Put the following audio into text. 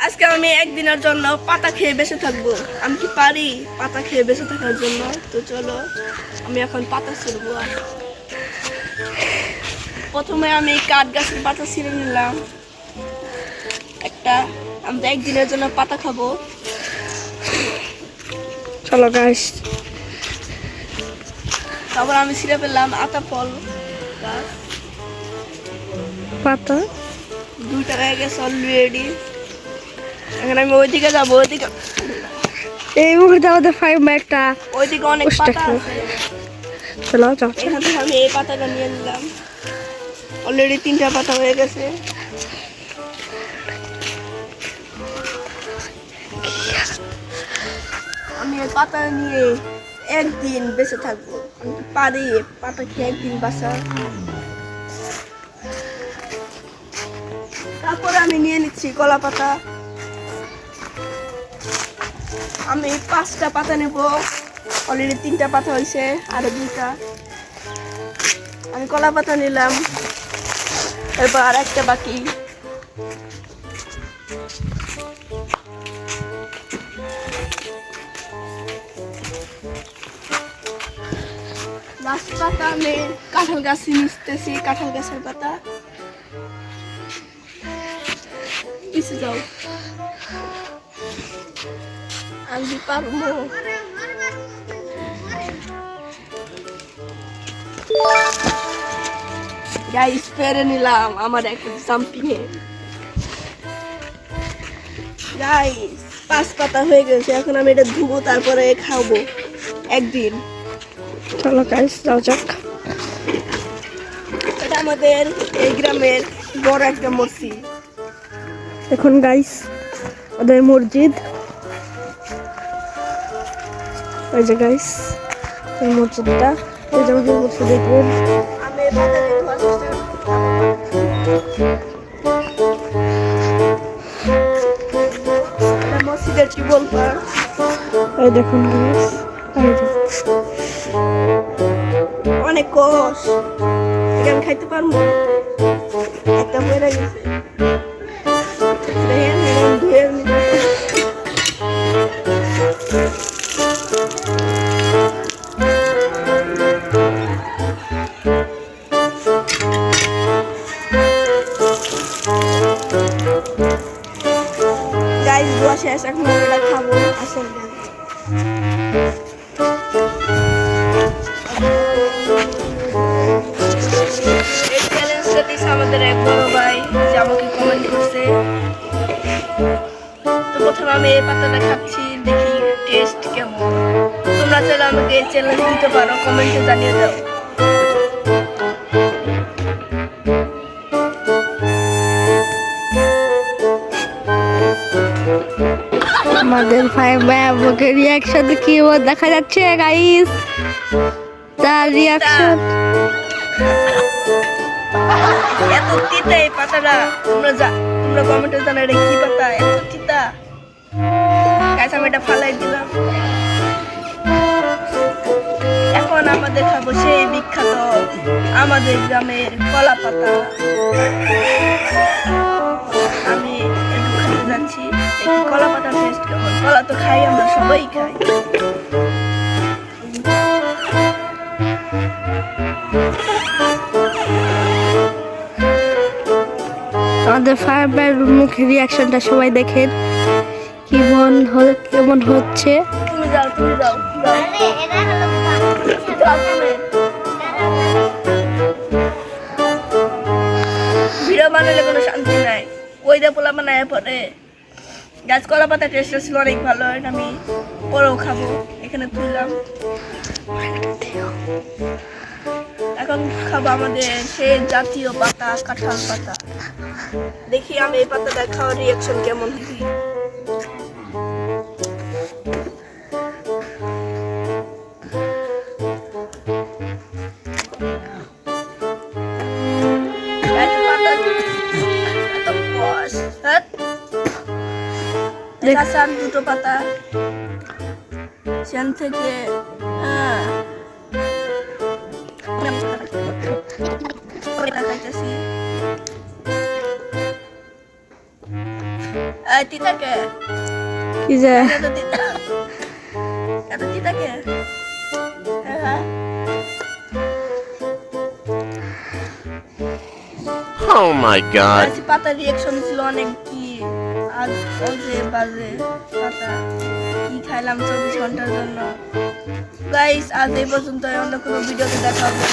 আজকে আমি একদিনের জন্য পাতা খেয়ে বেঁচে থাকবো। আমি কি পারি পাতা খেয়ে বেঁচে থাকার জন্য? তো চলো আমি এখন পাতা ছিঁড়বো। প্রথমে আমি কাঠ গাছের পাতা ছিঁড়ে নিলাম একটা। আমি তো একদিনের জন্য পাতা খাবো। চলো গাইস। তারপর আমি ছিঁড়ে ফেললাম আতা ফল গাছ। পাতা 2 টাকা হয়ে গেছে অলরেডি। এখন আমি ওইদিকে যাবো। ওইদিকে এই মুহূর্তে আমাদের ফাইমে একটা ওইদিকে অনেক পাতা আছে। চলো যাও। এখান থেকে আমি এই পাতাটা নিয়ে নিলাম। অলরেডি 3টা পাতা হয়ে গেছে। আমি এই পাতা নিয়ে একদিন বেঁচে থাকবো। আমি কি পারি পাতা খেয়ে একদিন বাঁচা? তারপরে আমি নিয়ে নিচ্ছি কলা পাতা। আমি 5টা পাতা নেব। অলরেডি 3টা পাতা হয়েছে, আরো 2টা। আমি কলা পাতা নিলাম, এরপর আর একটা বাকি। লাস্ট পাতা আমি কাঁঠাল গাছে মিশতেছি, কাঁঠাল গাছের পাতা। পিছে যাও, আমি পারবো। গাইস পেরে নিলাম আমার একটা জাম্পিং এ। গাইস 5 পাতা হয়ে গেছে। এখন আমি এটা ধুবো, তারপরে খাবো একদিন। চলো গাইস যাও যাক। এটা আমাদের এই গ্রামের বড় একটা মসজিদ। এখন গাইস ওদের মসজিদ, এই যে গাইস এই মসজিদটা, এই যে আমাদের মসজিদ দেখবেন। আমি এই পাতাটা ধোয়ার চেষ্টা করব। এটা মসজিদের টিউবওয়েল পার। এই দেখুন গাইস, এই যে অনেক কষ। এটা আমি খাইতে পারবো। একটা হয়ে গেছে। দেখেন এরকম ধুয়ে নিতেছি। গাইস ধোয়া শেষ, এখন আমি এটা খাবো। আসেন এই চ্যালেঞ্জটা দিছে আমাদের এক বড় ভাই, যে আমাকে কমেন্ট করছে। তো প্রথমে আমি এই পাতাটা খাচ্ছি, দেখি টেস্ট কেমন। তোমরা চাইলে আমাকে এই চ্যালেঞ্জ দিতে পারো, কমেন্টে জানিয়ে দাও। আমাদের ফাইমে আমাকে রিয়াকশন কি দেখা যাচ্ছে গাইস, তার রিয়াকশন। এত তিতা এই পাতাটা। তোমরা কমেন্টে জানাও এটা কি পাতা, এত তিতা। গাইস আমি এটা ফালাই দিলাম। এখন আমাদের খাবো সেই বিখ্যাত আমাদের গ্রামের কলা পাতা। আমি একটু খেতে যাচ্ছি, দেখি কলা পাতার টেস্ট কেমন। কলা তো খাই, আমরা সবাই খাই। আমাদের ফাইমের মুখের রিয়াকশনটা সবাই দেখেন কেমন হচ্ছে। তুমি যাও, তুমি যাও, যাও। যাও তুমি। ভিডিও বানালে কোনো শান্তি নাই। ওই দিয়ে পোলা বানায় পরে। গাছ কলা পাতা টেস্টটা ছিল অনেক ভালো। এটা আমি পরেও খাবো। এখানে তুললাম। এখন খাবো আমাদের সেই জাতীয় পাতা, কাঁঠাল পাতা। দেখি আমি এই পাতাটা খাওয়ার রিয়াকশন কেমন হয়। আর 2টো পাতা সেখান থেকে এই তিতাকে কি যে এত তিতা এত তিতাকে হ্যাঁ Oh my god. আজ পাতা রিঅ্যাকশন ছিল অনেক কি আজ যে বাজে পাতা কি খাইলাম 24 ঘন্টার জন্য গাইস আজ এই পর্যন্ত অন্য কোনো ভিডিওতে দেখা হবে